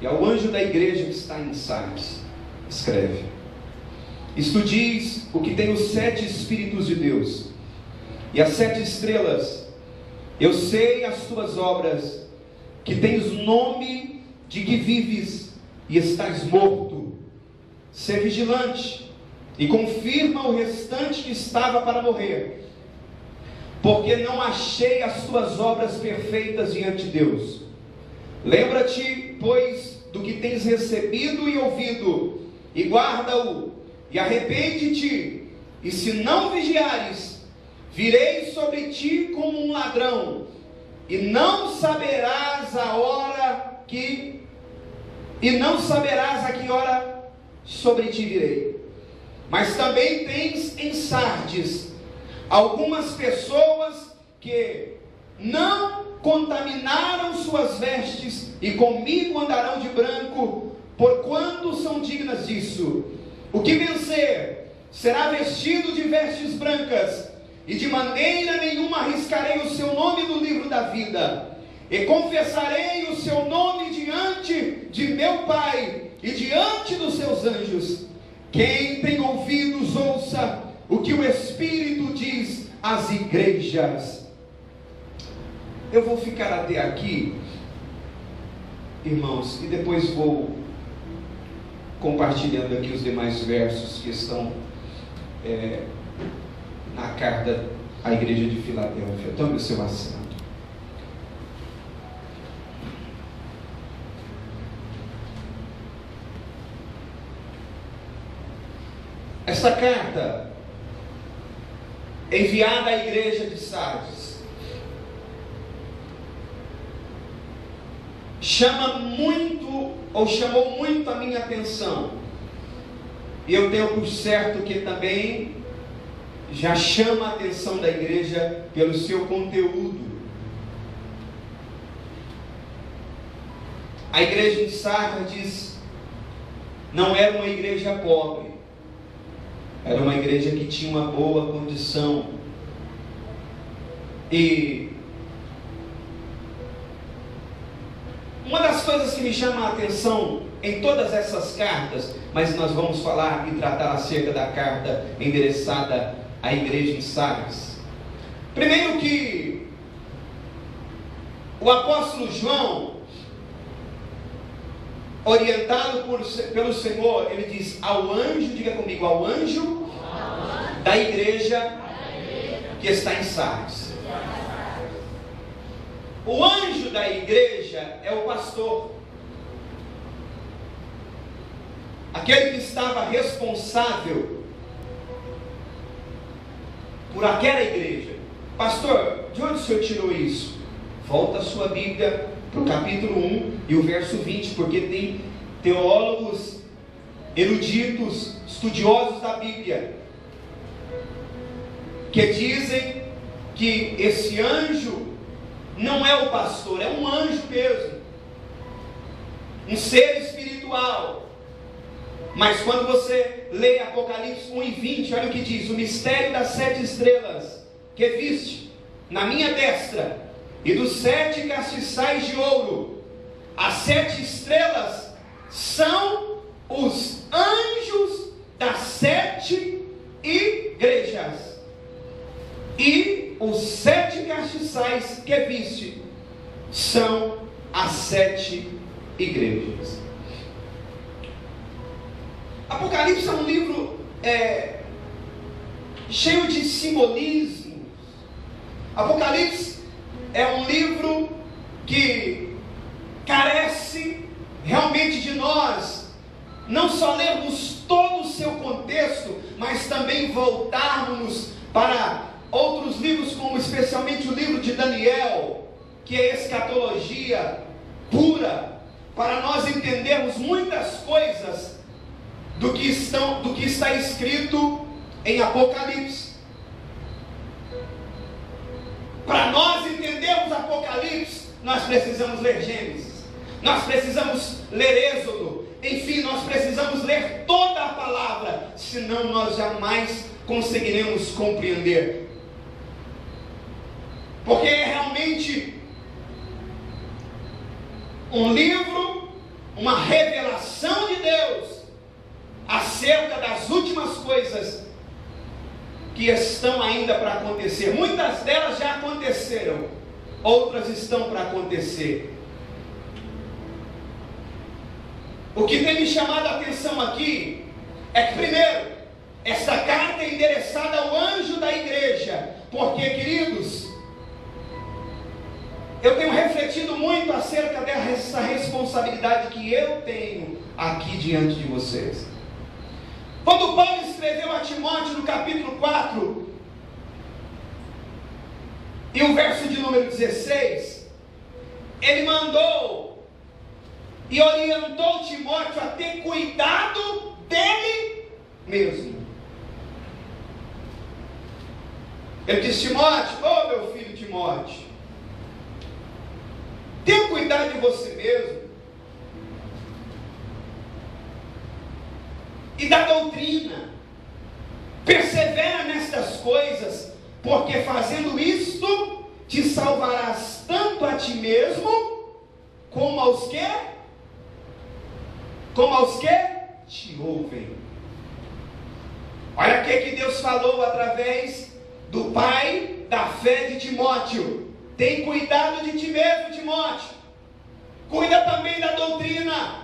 e ao anjo da igreja que está em Sardes, escreve: isto diz o que tem os 7 Espíritos de Deus e as 7 estrelas. Eu sei as tuas obras, que tens nome de que vives e estás morto. Sê vigilante e confirma o restante que estava para morrer, porque não achei as tuas obras perfeitas diante de Deus. Lembra-te, pois, do que tens recebido e ouvido, e guarda-o, e arrepende-te. E se não vigiares, virei sobre ti como um ladrão, e não saberás a que hora sobre ti virei. Mas também tens em Sardes algumas pessoas que não contaminaram suas vestes, e comigo andarão de branco, porquanto são dignas disso. O que vencer será vestido de vestes brancas, e de maneira nenhuma arriscarei o seu nome no livro da vida, e confessarei o seu nome diante de meu Pai e diante dos seus anjos. Quem tem ouvidos, ouça o que o Espírito diz às igrejas. Eu vou ficar até aqui, irmãos, e depois vou compartilhando aqui os demais versos que estão na carta à igreja de Filadélfia. Tome o seu assento. Essa carta enviada à igreja de Sardes chamou muito a minha atenção, e eu tenho por certo que também já chama a atenção da igreja pelo seu conteúdo. A igreja de Sardes não era uma igreja pobre, era uma igreja que tinha uma boa condição. E uma das coisas que me chama a atenção em todas essas cartas, mas nós vamos falar e tratar acerca da carta endereçada à igreja em Sardes. Primeiro, que o apóstolo João, orientado pelo Senhor, ele diz ao anjo, diga comigo, ao anjo da igreja que está em Sardes. O anjo da igreja é o pastor, aquele que estava responsável por aquela igreja. Pastor, de onde o senhor tirou isso? Volta a sua Bíblia para o capítulo 1 e o verso 20, porque tem teólogos eruditos, estudiosos da Bíblia, que dizem que esse anjo não é o pastor, é um anjo mesmo, um ser espiritual. Mas quando você lê Apocalipse 1 e 20, olha o que diz: o mistério das 7 estrelas que viste na minha destra, e dos 7 castiçais de ouro. As 7 estrelas são os anjos das 7 igrejas, e os 7 castiçais que viste são as 7 igrejas. Apocalipse é um livro cheio de simbolismos. Apocalipse é um livro que carece realmente de nós não só lermos todo o seu contexto, mas também voltarmos para outros livros, como especialmente o livro de Daniel, que é escatologia pura, para nós entendermos muitas coisas do que está escrito em Apocalipse. Para nós entendermos Apocalipse, nós precisamos ler Gênesis, nós precisamos ler Êxodo, enfim, nós precisamos ler toda a palavra, senão nós jamais conseguiremos compreender. Porque é realmente um livro uma revelação de Deus acerca das últimas coisas que estão ainda para acontecer. Muitas delas já aconteceram, outras estão para acontecer. O que tem me chamado a atenção aqui é que, primeiro, essa carta é endereçada ao anjo da igreja, porque, queridos, eu tenho refletido muito acerca dessa responsabilidade que eu tenho aqui diante de vocês. Quando Paulo escreveu a Timóteo no capítulo 4, e o verso de número 16, ele mandou e orientou Timóteo a ter cuidado dele mesmo. Ele disse: Timóteo, meu filho Timóteo, tenha cuidado de você mesmo e da doutrina, persevera nestas coisas, porque fazendo isto te salvarás tanto a ti mesmo como aos que te ouvem. Olha o que Deus falou através do pai da fé de Timóteo: tem cuidado de ti mesmo, Timóteo, cuida também da doutrina,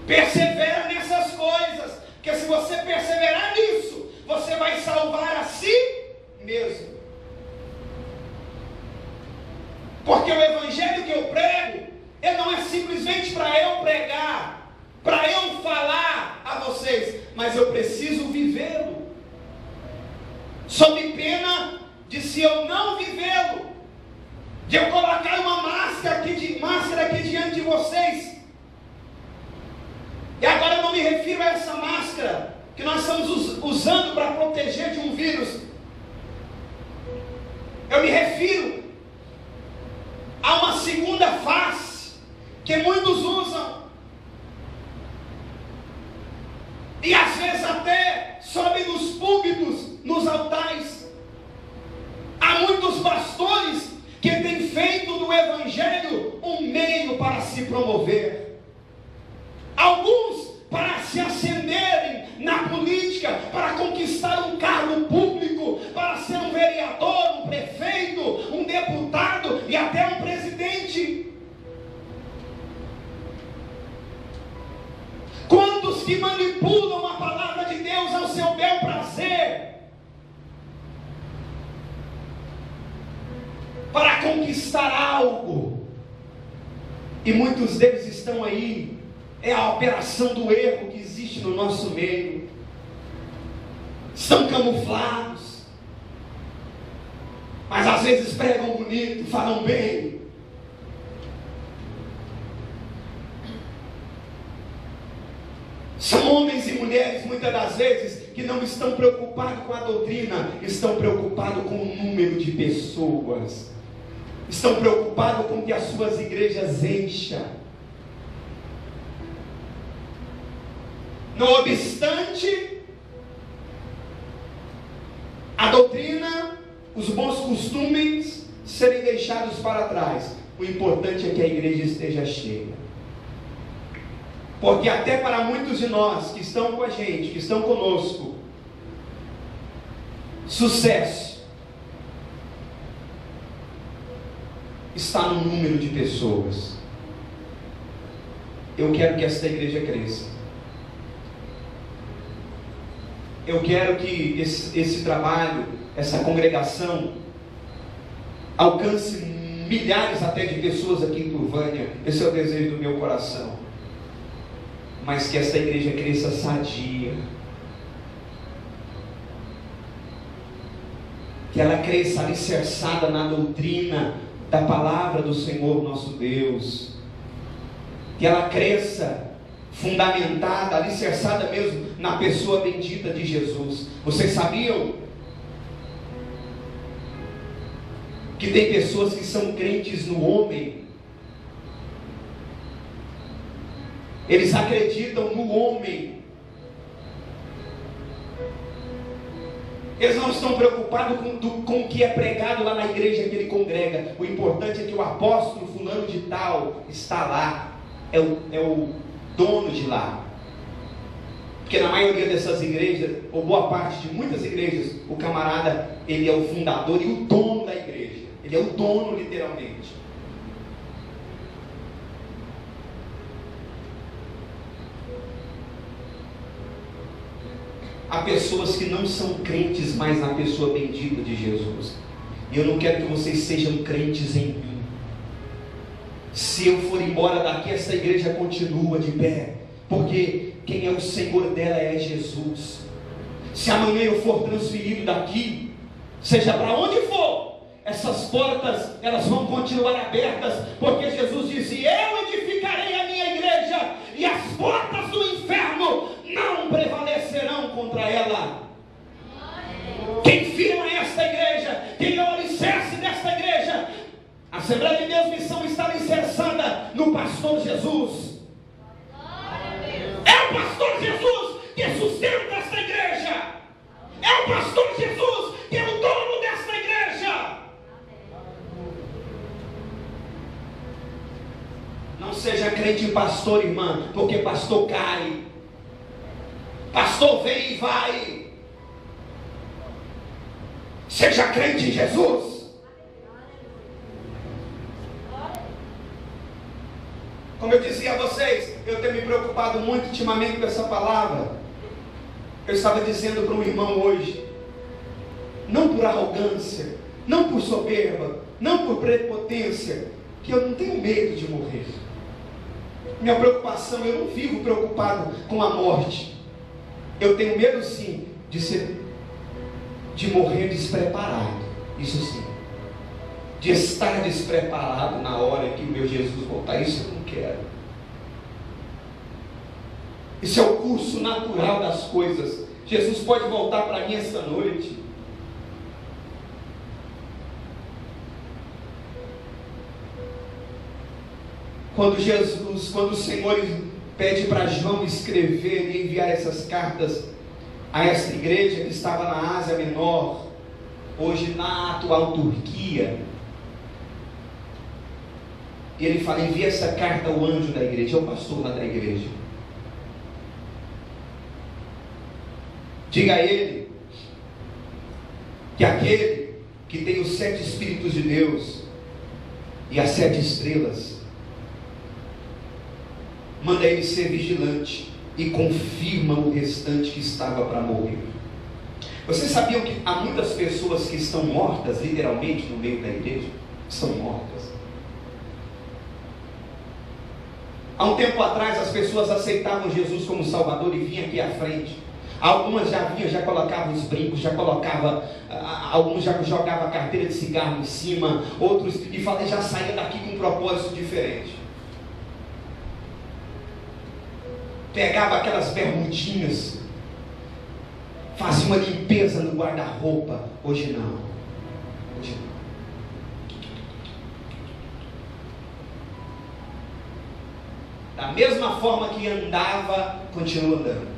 persevera nessas coisas, porque se você perseverar nisso, você vai salvar a si mesmo. Porque o evangelho que eu prego, ele não é simplesmente para eu pregar, para eu falar a vocês, mas eu preciso vivê-lo, sob pena de, se eu não vivê-lo, de eu colocar uma máscara aqui diante de vocês. E agora eu não me refiro a essa máscara que nós estamos usando para proteger de um vírus. Eu me refiro a uma segunda face que muitos usam, e às vezes até sobem nos púlpitos, nos altares. Há muitos pastores que têm feito do evangelho um meio para se promover, alguns para se ascenderem na política, para conquistar um cargo público, para ser um vereador, um prefeito, um deputado e até um presidente. Quantos que manipulam a palavra de Deus ao seu bel prazer, para conquistar algo, e muitos deles estão aí. É a operação do erro que existe no nosso meio. São camuflados, mas às vezes pregam bonito, falam bem. São homens e mulheres, muitas das vezes, que não estão preocupados com a doutrina, estão preocupados com o número de pessoas, estão preocupados com que as suas igrejas encham. Não obstante a doutrina, os bons costumes serem deixados para trás, o importante é que a igreja esteja cheia. Porque até para muitos de nós que estão com a gente, que estão conosco, sucesso está no número de pessoas. Eu quero que esta igreja cresça. Eu quero que esse trabalho, essa congregação, alcance milhares até de pessoas aqui em Turvânia. Esse é o desejo do meu coração. Mas que essa igreja cresça sadia, que ela cresça alicerçada na doutrina da palavra do Senhor nosso Deus, que ela cresça fundamentada, alicerçada mesmo na pessoa bendita de Jesus. Vocês sabiam que tem pessoas que são crentes no homem? Eles acreditam no homem. Eles não estão preocupados com o que é pregado lá na igreja que ele congrega. O importante é que o apóstolo fulano de tal está lá. é o dono de lá. Porque na maioria dessas igrejas, ou boa parte de muitas igrejas, o camarada, ele é o fundador e o dono da igreja. Ele é o dono, literalmente. Há pessoas que não são crentes mais na pessoa bendita de Jesus. E eu não quero que vocês sejam crentes em mim. Se eu for embora daqui, essa igreja continua de pé, porque quem é o Senhor dela é Jesus. Se amanhã eu for transferido daqui, seja para onde for, essas portas, elas vão continuar abertas, porque Jesus disse: eu edificarei a minha igreja, e as portas do inferno não prevalecerão contra ela. Quem firma esta igreja, quem é o alicerce desta igreja, a Assembleia de Deus Missão está alicerçada no pastor Jesus. É o pastor Jesus que sustenta esta igreja. É o pastor Jesus que é o dono desta igreja. Não seja crente em pastor, irmã, porque pastor cai, pastor vem e vai. Seja crente em Jesus. Como eu dizia a vocês, eu tenho me preocupado muito ultimamente com essa palavra. Eu estava dizendo para um irmão hoje, não por arrogância, não por soberba, não por prepotência, que eu não tenho medo de morrer. Minha preocupação, eu não vivo preocupado com a morte. Eu tenho medo sim de morrer despreparado. Isso sim. De estar despreparado na hora que o meu Jesus voltar. Isso eu não quero. Isso é o curso natural das coisas. Jesus pode voltar para mim esta noite. Quando o Senhor pede para João escrever e enviar essas cartas a esta igreja que estava na Ásia Menor, hoje na atual Turquia, e ele fala: envia essa carta ao anjo da igreja, ao pastor lá da igreja. Diga a ele que aquele que tem os 7 Espíritos de Deus e as 7 estrelas, manda ele ser vigilante e confirma o restante que estava para morrer. Vocês sabiam que há muitas pessoas que estão mortas, literalmente, no meio da igreja? Estão mortas. Há um tempo atrás as pessoas aceitavam Jesus como Salvador e vinham aqui à frente. Algumas já vinham, já colocavam os brincos, alguns já jogavam a carteira de cigarro em cima, outros já saíam daqui com um propósito diferente. Pegava aquelas bermudinhas, fazia uma limpeza no guarda-roupa. Hoje não. Hoje não. Da mesma forma que andava, continua andando.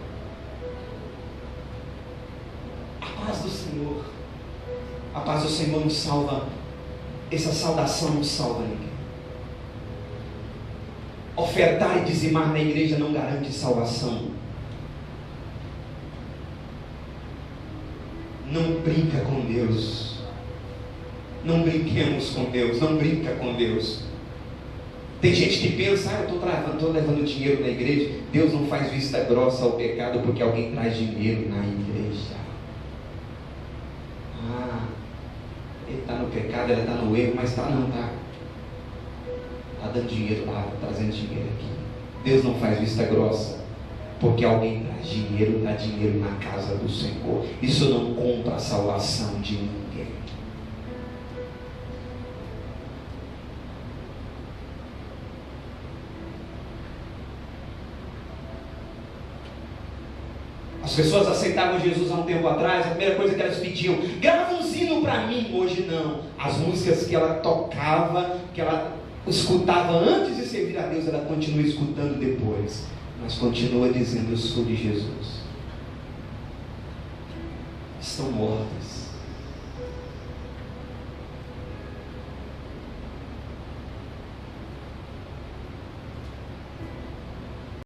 A paz do Senhor. A paz do Senhor nos salva. Essa saudação nos salva ninguém. Ofertar e dizimar na igreja não garante salvação. Não brinca com Deus. Não brinquemos com Deus. Não brinca com Deus. Tem gente que pensa: eu estou levando dinheiro na igreja. Deus não faz vista grossa ao pecado porque alguém traz dinheiro na igreja. Ele está no pecado, ele está no erro, mas está dando dinheiro lá, está trazendo dinheiro aqui. Deus não faz vista grossa porque alguém traz dinheiro, dá dinheiro na casa do Senhor. Isso não compra a salvação de ninguém. As pessoas aceitavam Jesus há um tempo atrás. A primeira coisa que elas pediam: grava um sino para mim. Hoje não. As músicas que ela tocava, que ela escutava antes de servir a Deus, ela continua escutando depois, mas continua dizendo: eu sou de Jesus. Estão mortas.